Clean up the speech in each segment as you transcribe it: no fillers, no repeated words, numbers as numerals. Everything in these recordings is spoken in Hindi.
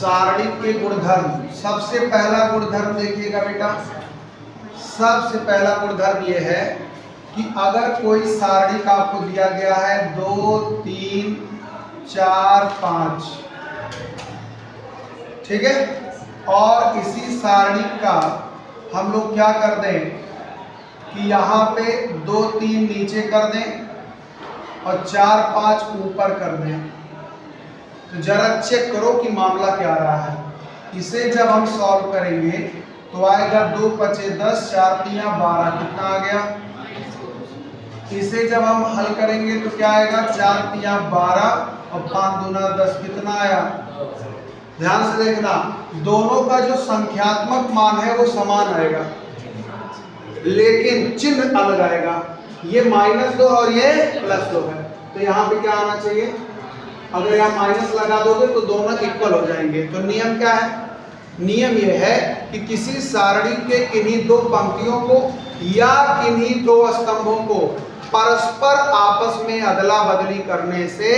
सारणी के गुणधर्म। सबसे पहला गुणधर्म देखिएगा बेटा, सबसे पहला गुणधर्म यह है कि अगर कोई सारणी का आपको दिया गया है 2 3 4 5, ठीक है, और इसी सारणी का हम लोग क्या कर दें कि यहाँ पे 2 3 नीचे कर दें और 4 5 ऊपर कर दें, तो जरा चेक करो कि मामला क्या रहा है। इसे जब हम सॉल्व करेंगे तो आएगा 2 5 10, 4 3 12, कितना आ गया। इसे जब हम हल करेंगे तो क्या आएगा, 4 3 12 और 5 2 10, कितना आया। ध्यान से देखना, दोनों का जो संख्यात्मक मान है वो समान आएगा, लेकिन चिन्ह अलग आएगा। ये -2 और ये +2 है, तो यहाँ पे क्या आना चाहिए। अगर यहाँ माइनस लगा दोगे तो दोनों इक्वल हो जाएंगे। तो नियम क्या है, नियम यह है कि किसी सारणी के किन्हीं दो पंक्तियों को या किन्हीं दो स्तंभों को परस्पर आपस में अदला बदली करने से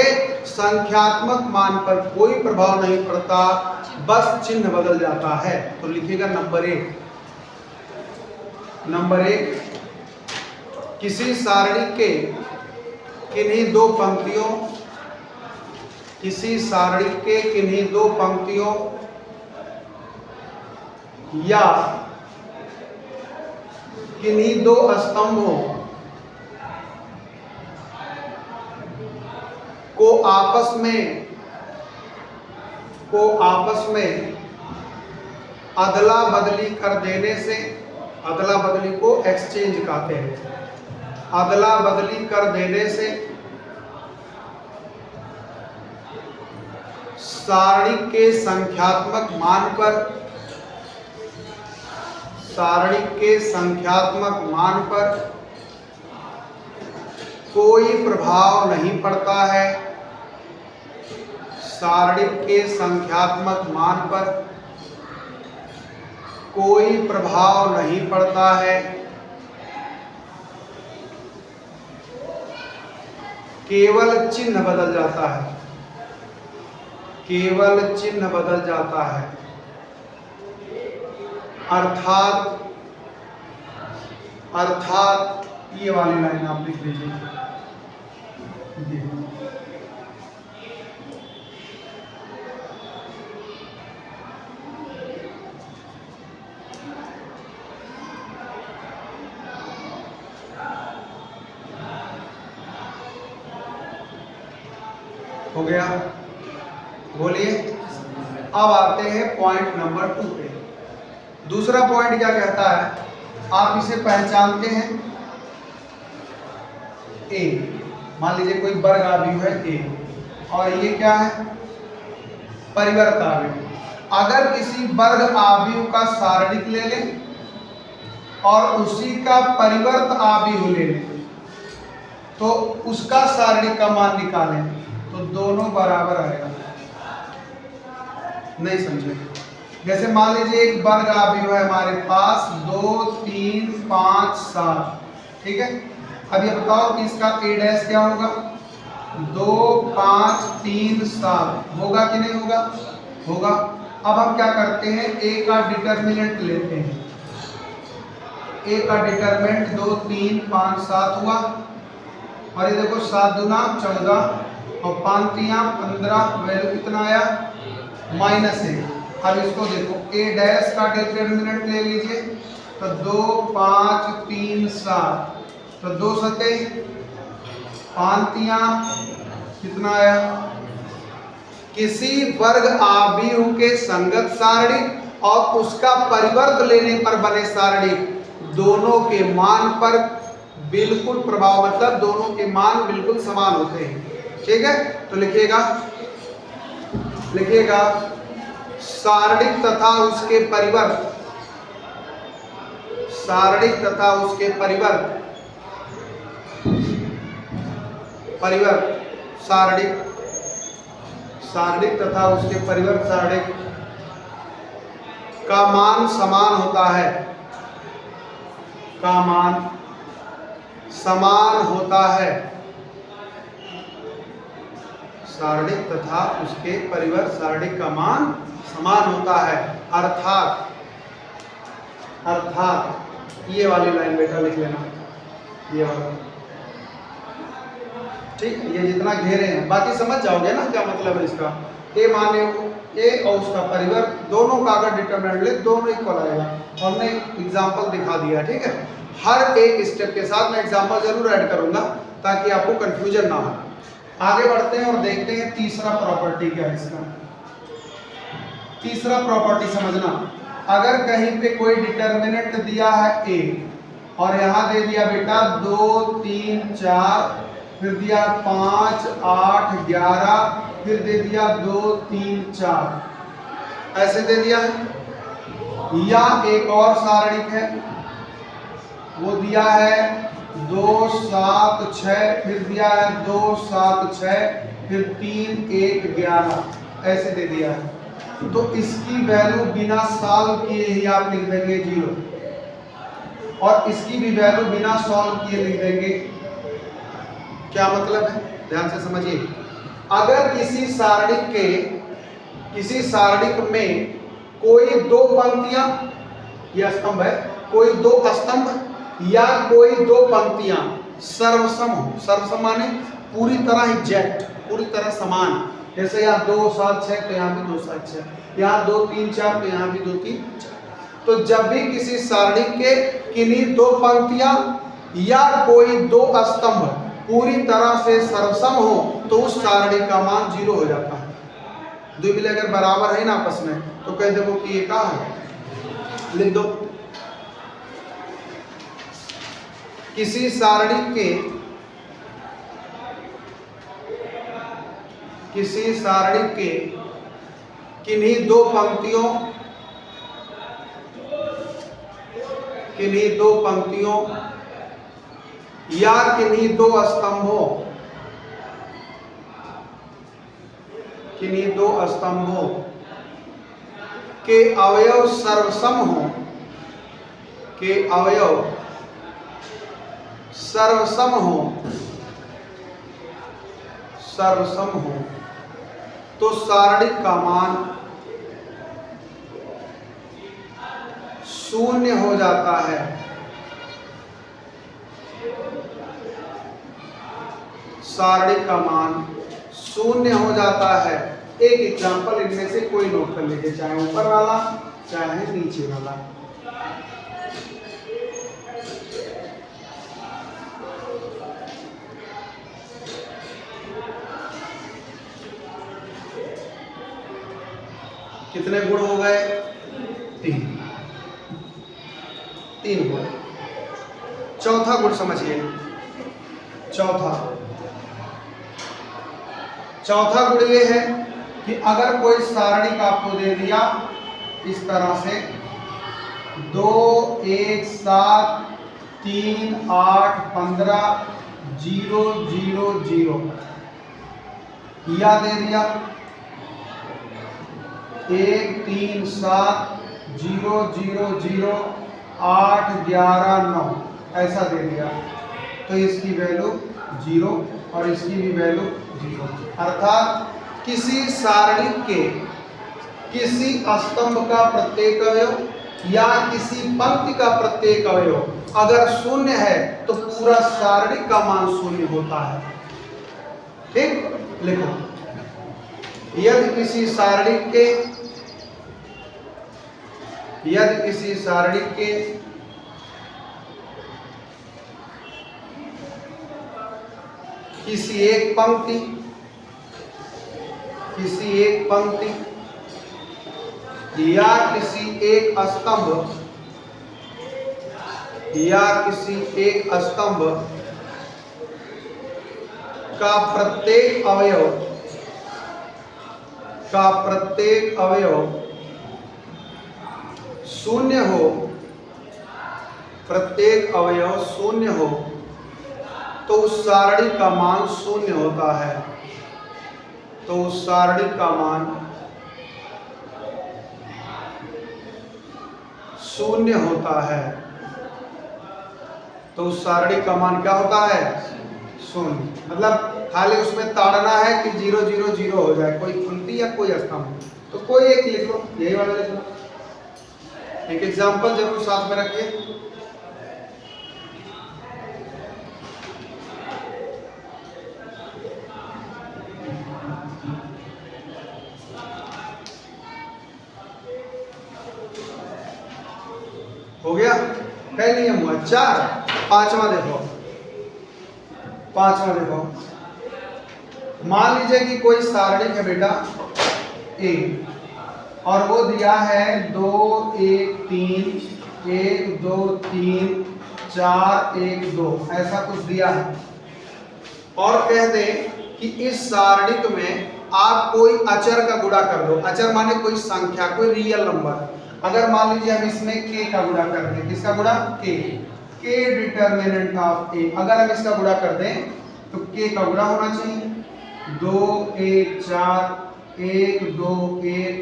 संख्यात्मक मान पर कोई प्रभाव नहीं पड़ता, बस चिन्ह बदल जाता है। तो लिखिएगा नंबर एक, किसी सारणी के किन्हीं दो पंक्तियों, किसी सारणी के किन्हीं दो पंक्तियों या किन्हीं दो स्तंभों को आपस में अदला बदली कर देने से, अदला बदली को एक्सचेंज कहते हैं, अदला बदली कर देने से सारणी के संख्यात्मक मान पर, सारणी के संख्यात्मक मान पर कोई प्रभाव नहीं पड़ता है, सारणी के संख्यात्मक मान पर कोई प्रभाव नहीं पड़ता है, केवल चिन्ह बदल जाता है, केवल चिन्ह बदल जाता है। अर्थात ये वाली लाइन आप लिख लीजिए। हो गया, बोलिए। अब आते हैं पॉइंट नंबर 2 पे। दूसरा पॉइंट क्या कहता है, आप इसे पहचानते हैं ए, मान लीजिए कोई वर्ग आव्यूह है ए, और ये क्या है, परिवर्त आव्यूह। अगर किसी वर्ग आव्यूह का सारणिक ले लें और उसी का परिवर्त आव्यूह ले लें तो उसका सारणिक का मान निकालें तो दोनों बराबर आएगा। नहीं समझे, जैसे मान लीजिए एक वर्ग आव्यूह है हमारे पास 2 3 5 7, ठीक है। अब ये बताओ कि इसका a' क्या होगा, 2 5 3 7 होगा कि नहीं होगा, होगा। अब हम क्या करते हैं, a का डिटरमिनेंट लेते हैं। a का डिटरमिनेंट 2 3 5 7 हुआ, और ये देखो 7 दूना 14 और 5 3 15, वैल्यू कितना आया, -1। अब इसको देखो, a' का डिटरमिनेंट ले लीजिए, तो 2 5 3 7, तो 2 सते 5 3 कितना आया। किसी वर्ग आव्यूह के संगत सारणी और उसका परिवर्त लेने पर बने सारणी, दोनों के मान पर बिल्कुल प्रभाव, मतलब दोनों के मान बिल्कुल समान होते हैं, ठीक है। तो लिखिएगा सारणिक तथा उसके परिवर्त, सारणिक तथा उसके परिवर्त, सारणिक, सारणिक तथा उसके परिवर्त सारणिक का मान समान होता है, का मान समान होता है, सारणिक तथा उसके परिवर्त सारणिक का मान समान होता है। अर्थात ये वाली लाइन बेटा लिख लेना, ये वाला, ठीक। ये जितना घेरे हैं बाकी समझ जाओगे ना क्या मतलब है इसका। ए माने ए और उसका परिवर्त दोनों का अगर डिटरमिनेंट ले दोनों इक्वल आएगा। हमने एग्जांपल दिखा दिया, ठीक है। हर एक स्टेप के साथ मैं एग्जांपल जरूर ऐड करूंगा ताकि आपको कंफ्यूजन ना हो। आगे बढ़ते हैं और देखते हैं तीसरा प्रॉपर्टी क्या है इसका। तीसरा प्रॉपर्टी समझना, अगर कहीं पे कोई डिटरमिनेंट दिया है ए और यहाँ दे दिया बेटा 2 3 4, फिर दिया 5 8 11, फिर दे दिया 2 3 4, ऐसे दे दिया है। या एक और सारणिक है, वो दिया है 2 7 6, फिर दिया है 2 7 6, फिर 3 1 11, ऐसे दे दिया है। तो इसकी वैल्यू बिना सॉल्व किए ही आप लिख देंगे 0, और इसकी भी वैल्यू बिना सॉल्व किए लिख देंगे। क्या मतलब है, ध्यान से समझिए। अगर किसी सारणिक में कोई दो पंक्तियां या स्तंभ है, कोई दो स्तंभ या कोई दो पंक्तियां सर्वसम हो, सर्वसम माने पूरी तरह एग्जैक्ट, पूरी तरह समान। जैसे यहाँ 2 7 6 तो यहाँ भी 2 7 6, यहाँ 2 3 4 तो यहाँ भी 2 3 4। तो जब भी किसी सारणी के किन्हीं दो पंक्तियां या कोई दो स्तंभ पूरी तरह से सर्वसम हो तो उस सारणी का मान 0 हो जाता है। दो मिले अगर बराबर है ना आपस में तो कह दो कि ये क्या है, लिख दो। किसी सारणी के किन्हीं दो पंक्तियों या किन्हीं दो स्तंभों के अवयव सर्वसम हो तो सारणिक का मान 0 हो जाता है। सारणिक का मान 0 हो जाता है। एक एग्जांपल इनमें से कोई नोट कर लीजिए, चाहे ऊपर वाला चाहे नीचे वाला। कितने गुण हो गए, 3 गुण। चौथा गुण समझिए। चौथा गुण ये है कि अगर कोई सारणिक आपको दे दिया इस तरह से 2 1 7 3 8 15 0 0 0, या दे दिया 1 3 7 0 0 0 8 11 9, ऐसा दे दिया, तो इसकी वैल्यू 0 और इसकी भी वैल्यू 0। अर्थात किसी सारणी के किसी स्तंभ का प्रत्येक अवयव या किसी पंक्ति का प्रत्येक अवयव अगर 0 है तो पूरा सारणी का मान 0 होता है। ठीक, लिखो। यदि किसी सारणी के किसी एक पंक्ति या किसी एक स्तंभ का प्रत्येक अवयव 0 हो, प्रत्येक अवयव 0 हो तो उस सारणी का मान 0 होता है। तो उस सारणी का मान 0 होता है। तो उस सारणी का मान क्या होता है, 0। मतलब खाली उसमें ताड़ना है कि 0 0 0 हो जाए, कोई पंक्ति या कोई स्तंभ, तो कोई एक लिख लो, यही वाला लिख लो। एक एग्जांपल जरूर साथ में रखिए। हो गया, कई नियम हुआ, 4। पांचवा देखो, पांचवा देखो, मान लीजिए कि कोई सारणिक है बेटा ए, और वो दिया है 2 1 3 1 2 3 4 1 2, ऐसा कुछ दिया है, और कह दे कि इस सारणिक में आप कोई अचर का गुणा कर दो। अचर माने कोई संख्या, कोई रियल नंबर। अगर मान लीजिए हम इसमें k का गुणा कर दें, किसका गुणा, k डिटरमिनेंट ऑफ a, अगर हम इसका गुणा कर दें तो k का गुणा होना चाहिए, 2 1 4 1 2 1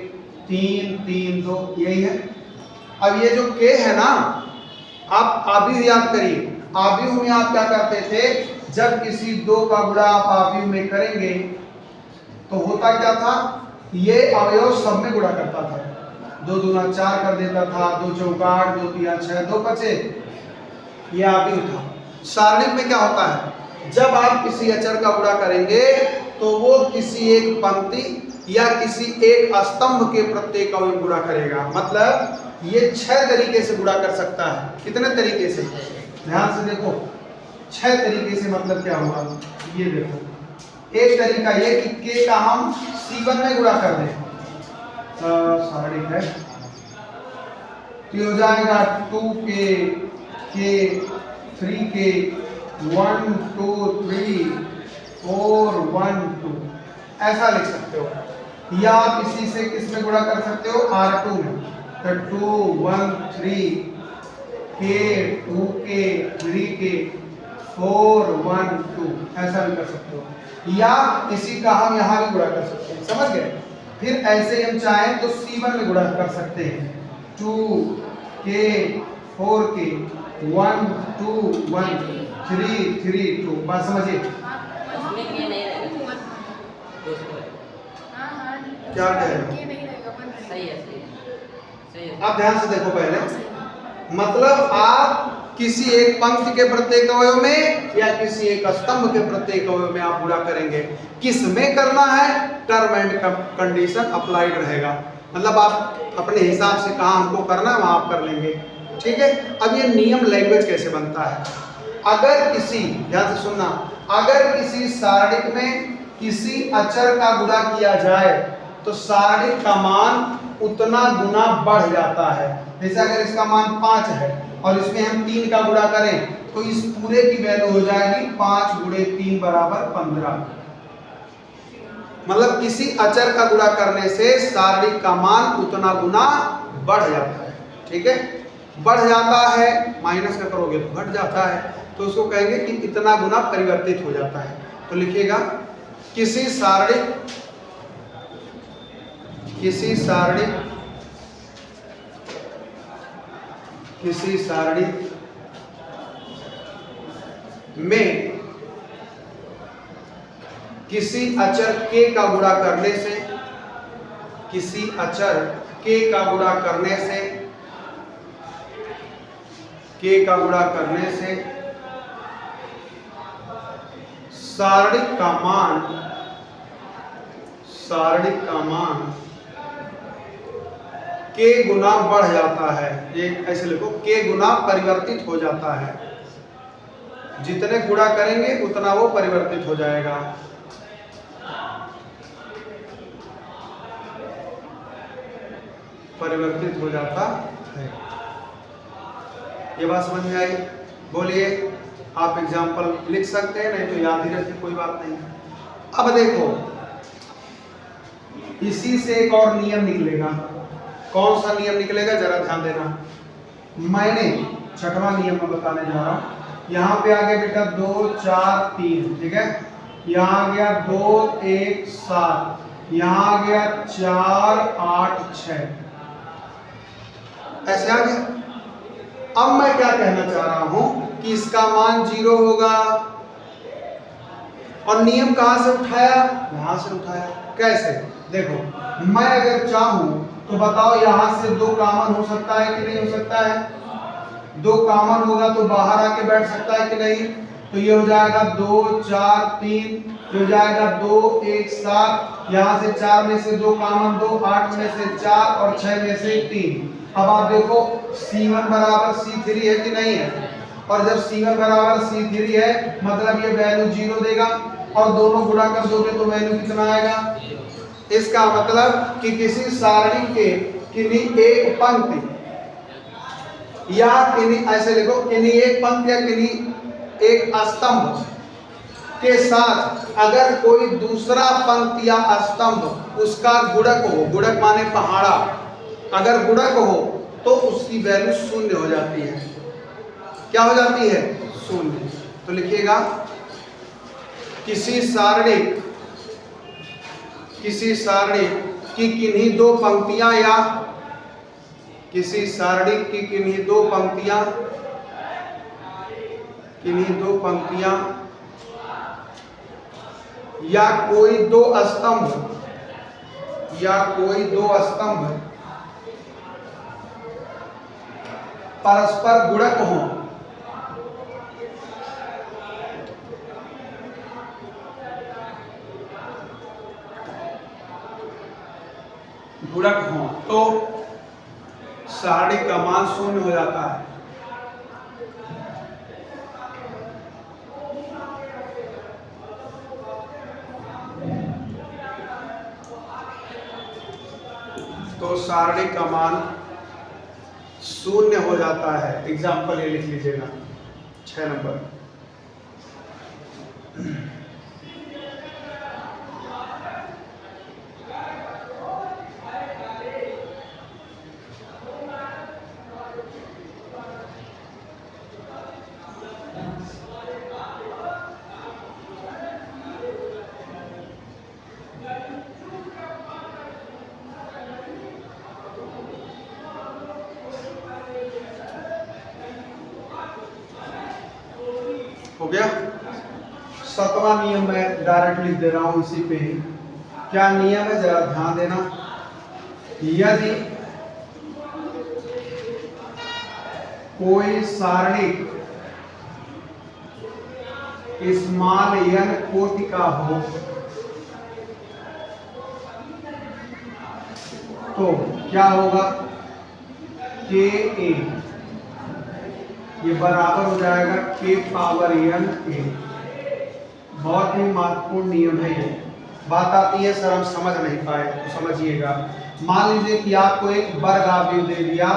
3 3 2, यही है। अब ये जो k है ना, आप आव्यूह याद करिए, आव्यूह में आप क्या करते थे, जब किसी दो का गुणा आप आव्यूह में करेंगे तो होता क्या था, ये अवयव सब में गुणा करता था, 2 दूना 4 कर देता था, 2 चौका 8, 2 तिया 6, 2 पचे, यह आव्यूह था। सारणिक में क्या होता है, जब आप किसी अचर का गुणा करेंगे तो वो किसी एक पंक्ति या किसी एक स्तंभ के प्रत्येक अवयव गुणा करेगा। मतलब ये 6 तरीके से गुणा कर सकता है। कितने तरीके से, ध्यान से देखो, 6 तरीके से मतलब क्या हुआ, ये देखो, एक तरीका ये कि k का हम C1 में गुणा कर दें, सारणिक है, तो हो जाएगा 2k k 3k 1 2 3 4 1 2, ऐसा लिख सकते हो। या आप इसी से किस में गुणा कर सकते हो, R2 में, तो 2 1 3 k 2k 3k 4 1 2, ऐसा भी कर सकते हो। या इसी का हम यहाँ भी गुणा कर सकते हैं, समझ गए। फिर ऐसे हम चाहें तो C1 में गुणा कर सकते हैं, 2k 4k 1 2 1 3 3 2, बात समझिए। क्या कह रहे हो, सही है। आप ध्यान से देखो पहले, मतलब आप किसी एक पंक्ति के प्रत्येक अवयव में या किसी एक स्तंभ के प्रत्येक अवयव में आप गुणा करेंगे। किस में करना है, टर्म एंड कंडीशन अप्लाइड रहेगा, मतलब आप अपने हिसाब से कहाँ हमको करना है वहाँ आप कर लेंगे, ठीक है। अब ये नियम लैंग्वेज कैसे बनता है, अगर किसी, ध्यान से सुनना, अगर किसी सारणिक में किसी अचर का गुणा किया जाए तो सारणिक का मान उतना गुना बढ़ जाता है। जैसे अगर इसका मान 5 है और इसमें हम 3 का गुणा करें तो इस पूरे की वैल्यू हो जाएगी 5 गुणे 3 बराबर 15। मतलब किसी अचर का गुणा करने से सारणिक का मान उतना गुना बढ़ जाता है, ठीक है। बढ़ जाता है, माइनस का करोगे तो घट जाता है, तो उसको कहेंगे कि इतना गुना परिवर्तित हो जाता है। तो लिखिएगा किसी सारणी में किसी अचर k का गुणा करने से, किसी अचर k का गुणा करने से, k का गुणा करने से सारणिक का मान k गुना बढ़ जाता है। ये ऐसे लिखो, k गुना परिवर्तित हो जाता है, जितने गुणा करेंगे उतना वो परिवर्तित हो जाएगा। परिवर्तित हो जाता है। ये बात समझ में आई? बोलिए, आप एग्जाम्पल लिख सकते हैं, नहीं तो याद ही रखिए, कोई बात नहीं। अब देखो, इसी से एक और नियम निकलेगा। कौन सा नियम निकलेगा, जरा ध्यान देना। मैंने 6वां नियम में बताने जा रहा हूं। यहाँ पे आ गया बेटा 2 4 3, ठीक है। यहाँ आ गया 2 1 7, यहाँ आ गया 4 8 6, ऐसे आ गया। अब मैं क्या कहना चाह रहा हूं कि इसका मान 0 होगा, और नियम कहाँ से उठाया, यहाँ से उठाया। कैसे, देखो मैं अगर चाहूं तो बताओ यहाँ से 2 कॉमन हो सकता है कि नहीं हो सकता है, 2 कॉमन होगा तो बाहर आके बैठ सकता है कि नहीं, तो ये हो जाएगा 2 4 3, ये हो जाएगा 2 1 7, यहाँ से 4 में से 2 कॉमन 2, 8 में से 4 और 6 में से 3। अब आप देखो C1 बराबर C3 है कि नहीं है, और जब C1 बराबर C3 है मतलब ये वैल्यू 0 देगा, और दोनों गुणा कर दोगे तो वैल्यू कितना आएगा। इसका मतलब कि किसी सारणी के किन्हीं एक पंक्ति या किन्हीं, ऐसे लिखो, किन्हीं एक पंक्ति या किन्हीं एक स्तंभ के साथ अगर कोई दूसरा पंक्ति या स्तंभ उसका गुणक हो, गुणक माने पहाड़ा, अगर गुणक हो तो उसकी वैल्यू 0 हो जाती है। क्या हो जाती है, 0। तो लिखिएगा किसी सारणी की किन्हीं 2 पंक्तियां या किसी सारणी की किन्हीं 2 पंक्तियां या कोई 2 स्तंभ परस्पर गुणक हो, तो सारणी का मान 0 हो जाता है। तो सारणी का मान 0 हो जाता है। एग्जाम्पल ये लिख लीजिएगा 6 नंबर। हो गया। 7वां नियम मैं डायरेक्ट लिख दे रहा हूं इसी पे ही। क्या नियम है जरा ध्यान देना। यदि कोई सारणी स्मॉल n कोटि का हो तो क्या होगा, के ए ये बराबर हो जाएगा k पावर n a। बहुत ही महत्वपूर्ण नियम है ये। बात आती है सर हम समझ नहीं पाए, तो समझिएगा। मान लीजिए कि आपको एक वर्ग आव्यूह दे दिया,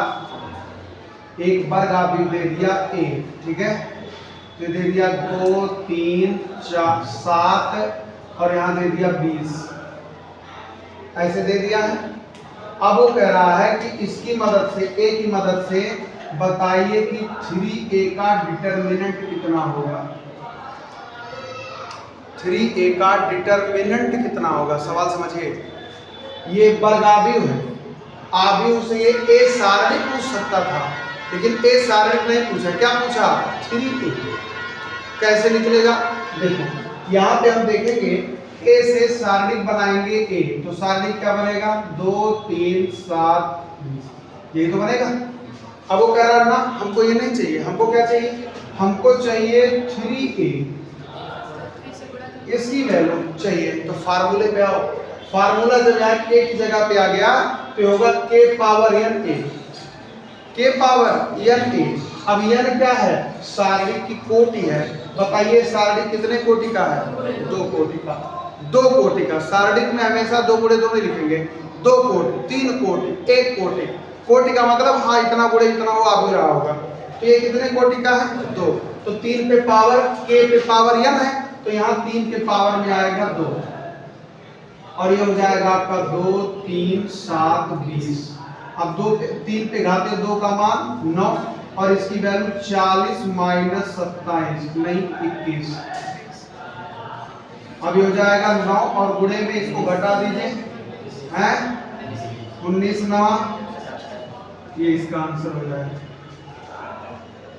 a, ठीक है, तो दे दिया 2 3 4 7 और यहाँ दे दिया 20, ऐसे दे दिया है। अब वो कह रहा है कि इसकी मदद से, a की मदद से बताइए कि 3a का डिटरमिनेंट कितना होगा। 3a का डिटरमिनेंट कितना होगा, सवाल समझिए। ये वर्ग आव्यूह है, आव्यूह से ये a सारणी पूछ सकता था, लेकिन a सारणी नहीं पूछा। क्या पूछा, 3a। कैसे निकलेगा, देखो यहाँ पे हम देखेंगे a से सारणी बनाएंगे a, तो सारणी क्या बनेगा 2 3 7 20, यही तो बनेगा। अब वो कह रहा है ना हमको ये नहीं चाहिए, हमको क्या चाहिए, हमको चाहिए 3a, इसकी वैल्यू चाहिए। तो फार्मूले पे आओ। फार्मूला जब यहाँ k की जगह पे आ गया तो होगा k power n a, k power n a। अब n क्या है, सारणी की कोटि है। बताइए सारणी कितने कोटि का है, 2 कोटि का। 2 कोटि का सारणी में हमेशा 2 गुणे 2 नहीं लिखेंगे, 2 कोटि, 3 कोटि, 1 कोटि। कोटि का मतलब हाँ इतना गुणे इतना वो आ भी रहा होगा। तो ये कितने कोटि का है, 2। तो 3 पे पावर k पे पावर n है, तो यहाँ 3 के पावर में आएगा 2, और ये हो जाएगा आपका 2 3 7 20। अब 3 पे घाते 2 का मान 9, और इसकी वैल्यू 40 माइनस 27 नहीं 21। अब ये हो जाएगा 9 और गुणे में इसको घटा दीजिए, हैं 19 9, ये इसका आंसर हो जाएगा।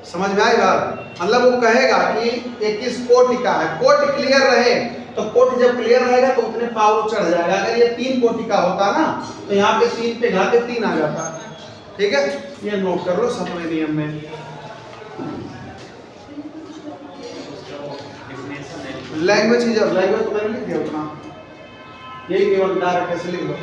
समझ में आई बात। मतलब वो कहेगा कि 21 कोटि का है, कोटि क्लियर रहे। तो कोटि जब क्लियर रहेगा तो उतने पावर चढ़ जाएगा। अगर ये 3 कोटि का होता ना तो यहाँ पे 3 पे घाते 3 आ जाता। ठीक है, ये नोट कर लो 7वें नियम में। लैंग्वेज की जब लैंग्वेज तो मैंने लिख दिया उतना, यही केवल डायरेक्ट ऐसे लिख लो।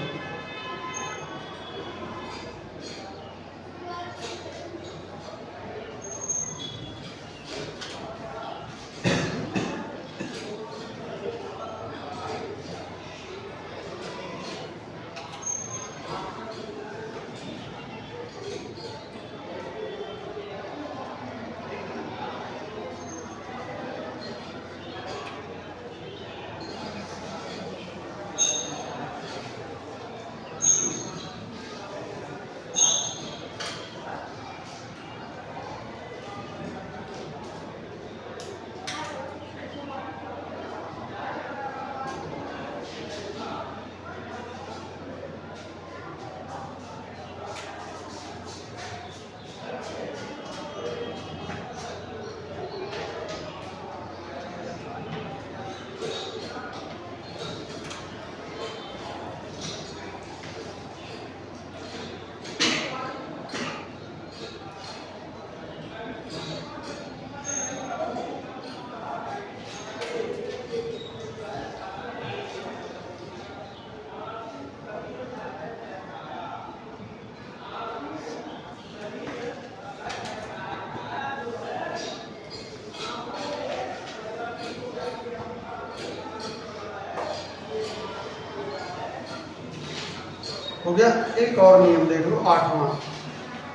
हो गया। एक और नियम देख लो 8वां।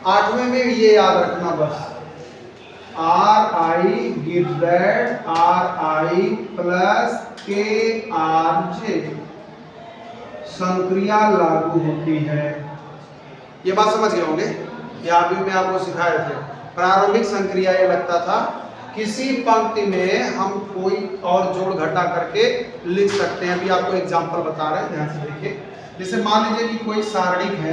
8वें में ये याद रखना बस, are I give that R I plus के आर जे संक्रिया लागू होती है। ये बात समझ गए होंगे, यहाँ भी मैं आपको सिखाए थे। प्रारंभिक संक्रिया ये लगता था किसी पंक्ति में हम कोई और जोड़ घटा करके लिख सकते हैं। अभी आपको एग्जांपल बता रहे हैं, ध्यान से देखिए। जैसे मान लीजिए कि कोई सारणिक है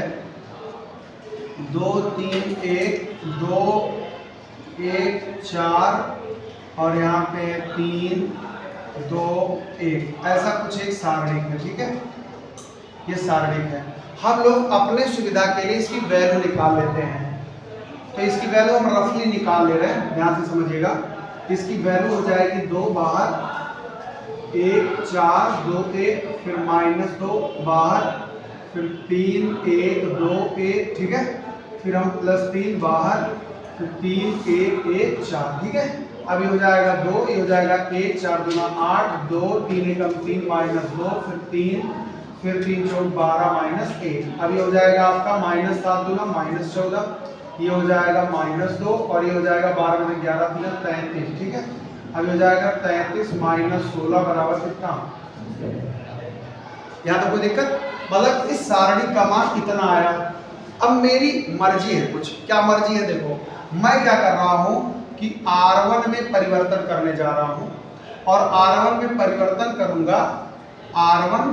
2 3 1 2 1 4 और यहाँ पे 3 2 1, ऐसा कुछ एक सारणिक है। ठीक है, ये सारणिक है। हम लोग अपने सुविधा के लिए इसकी वैल्यू निकाल लेते हैं। तो इसकी वैल्यू हम रफली निकाल ले रहे हैं, ध्यान से समझिएगा। इसकी वैल्यू हो जाएगी 2 बाहर 1 4 2 1, फिर -2 बाहर, फिर 3 1 2 1, ठीक है, फिर हम +3 बाहर, फिर 3 1 1 4, ठीक है। अब ये हो जाएगा 2, ये हो जाएगा 1 4 दूना 8 2 3 1 3 -2, फिर 3 फिर 3 4 12 -1। अब ये हो जाएगा आपका -7 दूना -14, ये हो जाएगा -2 और ये हो जाएगा 12 में 11 3 33, ठीक है। अब हो जाएगा 33 -16 बराबर कितना? यहाँ तो कोई दिक्कत, मतलब इस सारणी का मान कितना आया। अब मेरी मर्जी है, कुछ क्या मर्जी है, देखो मैं क्या कर रहा हूँ कि R1 में परिवर्तन करने जा रहा हूँ और R1 में परिवर्तन करूंगा R1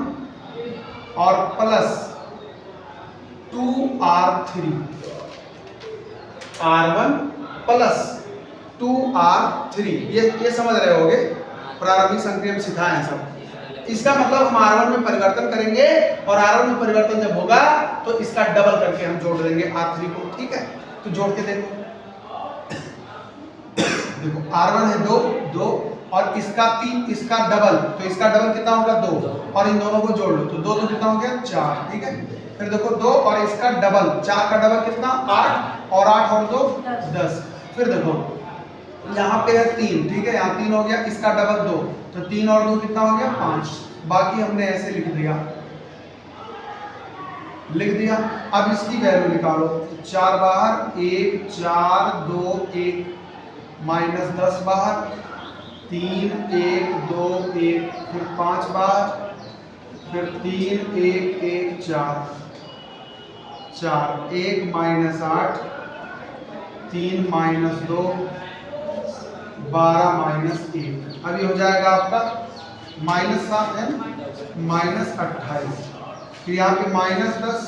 और plus 2R3, R1 plus 2R3, ये समझ रहे होगे, प्रारंभिक संक्रिया में सिखाए हैं सब। इसका मतलब हम R1 में परिवर्तन करेंगे और R1 में परिवर्तन जब होगा तो इसका डबल करके हम जोड़ देंगे R3 को, ठीक है। तो जोड़ के देखो, देखो R1 है 2 2 और इसका 3, इसका डबल, तो इसका डबल कितना होगा 2 और इन दोनों को जोड़ लो तो 2 2 कितना हो गया 4, ठीक है। फिर देखो 2 और इसका डबल, 4 का डबल कितना 8 और 8 और 2 10। फिर देखो यहाँ पे है 3, ठीक है, यहाँ 3 हो गया, इसका डबल 2, तो 3 और 2 कितना हो गया 5। बाकी हमने ऐसे लिख दिया। अब इसकी वैल्यू निकालो, 4 बाहर 1 4 2 1 -10 बाहर, 3 1 2 1, फिर 5 बाहर, फिर 3 1 1 4 4 1 -8 3 -2 12 -1। अभी हो जाएगा आपका -7 है -28, फिर यहाँ पे -10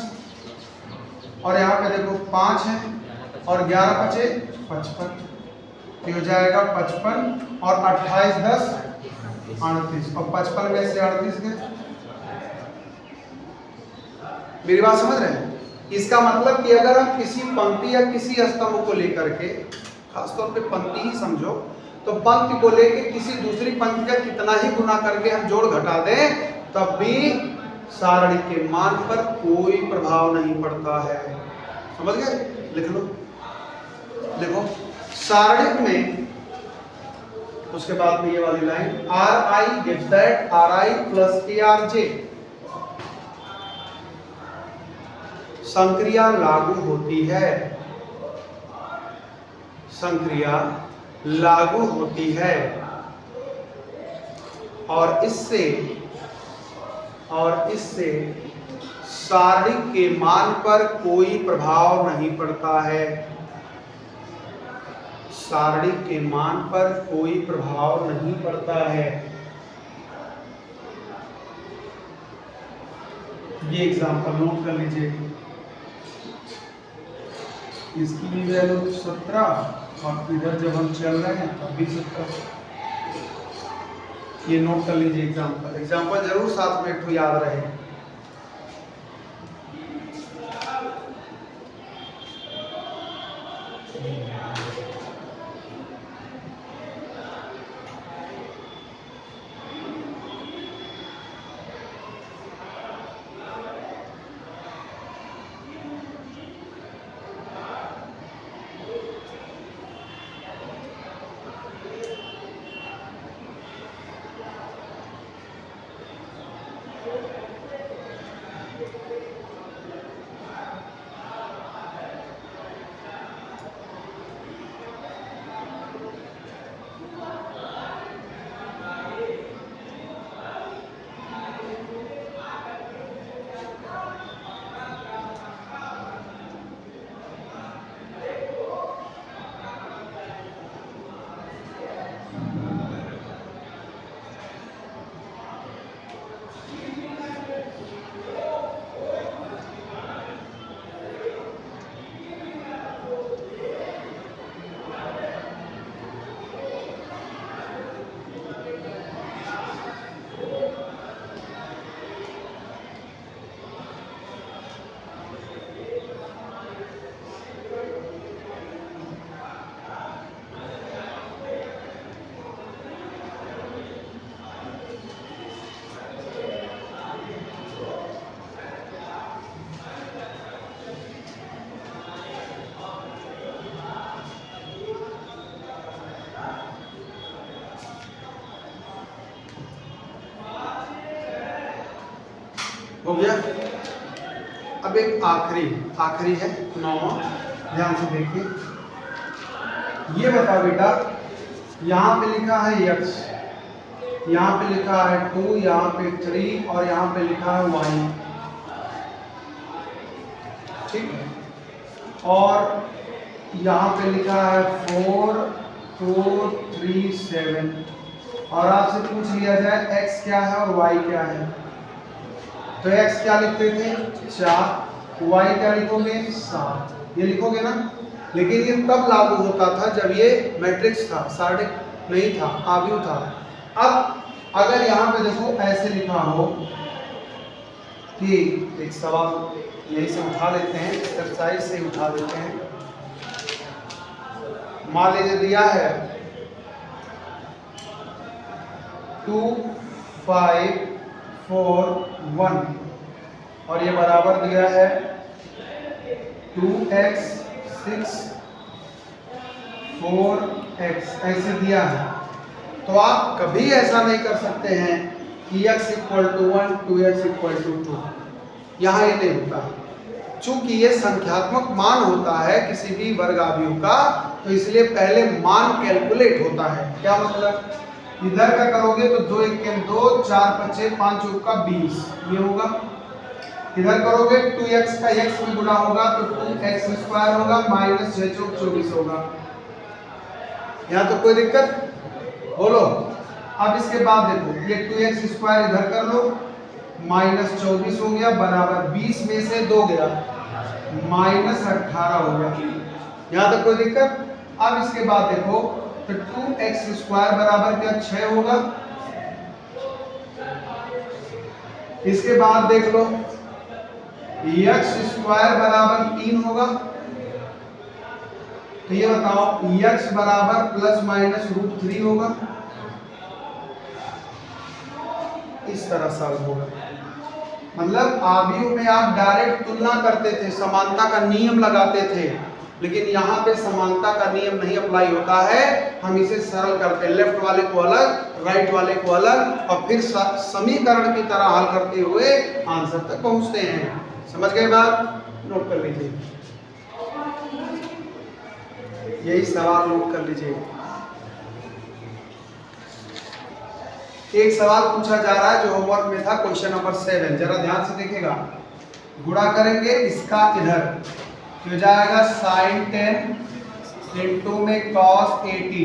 और यहाँ पे देखो 5 है और 11 बचे 55, ये हो जाएगा 55 और 28 10 38 और 55 में से 38 गए। मेरी बात समझ रहे हैं? इसका मतलब कि अगर हम किसी पंक्ति या किसी स्तंभ को लेकर के, खासतौर पे पंक्ति ही समझो, तो पंक्ति को लेकर किसी दूसरी पंक्ति का कितना ही गुना करके हम जोड़ घटा दें तब भी सारणी के मान पर कोई प्रभाव नहीं पड़ता है। समझ गए? लिख लो, देखो सारणी में उसके बाद में ये वाली line R I gives that R I plus A R J, संक्रिया लागू होती है, संक्रिया लागू होती है और इससे सारणी के मान पर कोई प्रभाव नहीं पड़ता है, सारणी के मान पर कोई प्रभाव नहीं पड़ता है। ये एग्जांपल नोट कर लीजिए, इसकी भी वैल्यू 17 और इधर जब हम चल रहे हैं तब भी 17। ये नोट कर लीजिए एग्जांपल, एग्जांपल जरूर साथ में एक तो याद रहे। हो गया। अब एक आखिरी है 9वां, ध्यान से देखिए। ये बताओ बेटा, यहाँ पे लिखा है x, यहाँ पे लिखा है 2, यहाँ पे 3 और यहाँ पे लिखा है y, ठीक है। और यहाँ पे लिखा है 4 2 3 7 और आपसे पूछ लिया जाए x क्या है और y क्या है, तो x क्या लिखते थे 4, y क्या लिखोगे 7, ये लिखोगे ना। लेकिन ये तब लागू होता था जब ये मैट्रिक्स था, सारणी नहीं था, आव्यूह था। अब अगर यहाँ पे देखो ऐसे लिखा हो कि एक सवाल यही से उठा लेते हैं, एक्सरसाइज से उठा देते हैं। मान लीजिए दिया है 2 5 4 1 और ये बराबर दिया है 2x 6 4x, ऐसे दिया है। तो आप कभी ऐसा नहीं कर सकते हैं कि x = 1 2x = 2, यहाँ ये नहीं होता है। चूंकि ये संख्यात्मक मान होता है किसी भी वर्ग आव्यूह का, तो इसलिए पहले मान कैलकुलेट होता है। क्या मतलब, इधर का करोगे तो 2 1 2 4 5 5 चौका 20 ये होगा। इधर करोगे 2x का x में गुना होगा तो 2x² होगा माइनस 6 चौक 24 होगा। यहाँ तो कोई दिक्कत बोलो। अब इसके बाद देखो ये 2x² इधर कर लो, माइनस 24 हो गया बराबर 20 में से 2 गया माइनस 18 हो गया। यहाँ तक कोई दिक्कत। अब इसके बाद देखो तो 2x² बराबर क्या 6 होगा इसके बाद देख लो x स्क्वायर बराबर 3 होगा, तो ये बताओ x बराबर प्लस माइनस रूट 3 होगा। इस तरह सॉल्व होगा। मतलब आव्यूह में आप डायरेक्ट तुलना करते थे, समानता का नियम लगाते थे, लेकिन यहाँ पे समानता का नियम नहीं अप्लाई होता है। हम इसे सरल करते हैं, लेफ्ट वाले को अलग, राइट वाले को अलग, और फिर समीकरण की तरह हल करते हुए आंसर तक पहुंचते हैं। समझ गए बात? नोट कर लीजिए, यही सवाल नोट कर लीजिए। एक सवाल पूछा जा रहा है जो होमवर्क में था, क्वेश्चन नंबर 7, जरा ध्यान से देखिएगा। गुणा करेंगे इसका इधर, तो हो जाएगा sin 10 इंटू में cos 80।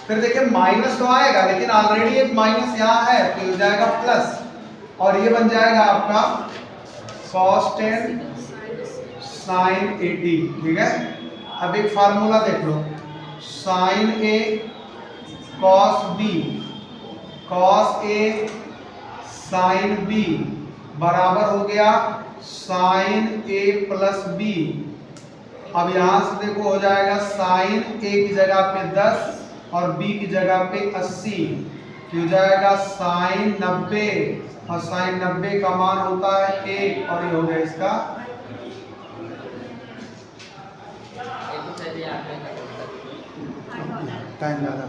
फिर देखिए माइनस तो आएगा, लेकिन ऑलरेडी एक माइनस यहाँ है, तो हो जाएगा प्लस, और ये बन जाएगा आपका cos 10 sin 80। ठीक है, अब एक फार्मूला देख लो, sin A cos B cos A sin B बराबर हो गया sin A प्लस B। अब यहाँ से देखो हो जाएगा sin A की जगह पे 10 और B की जगह पे 80, हो जाएगा sin 90, और sin 90 का मान होता है 1, और ये हो गया इसका टाइम ज़्यादा।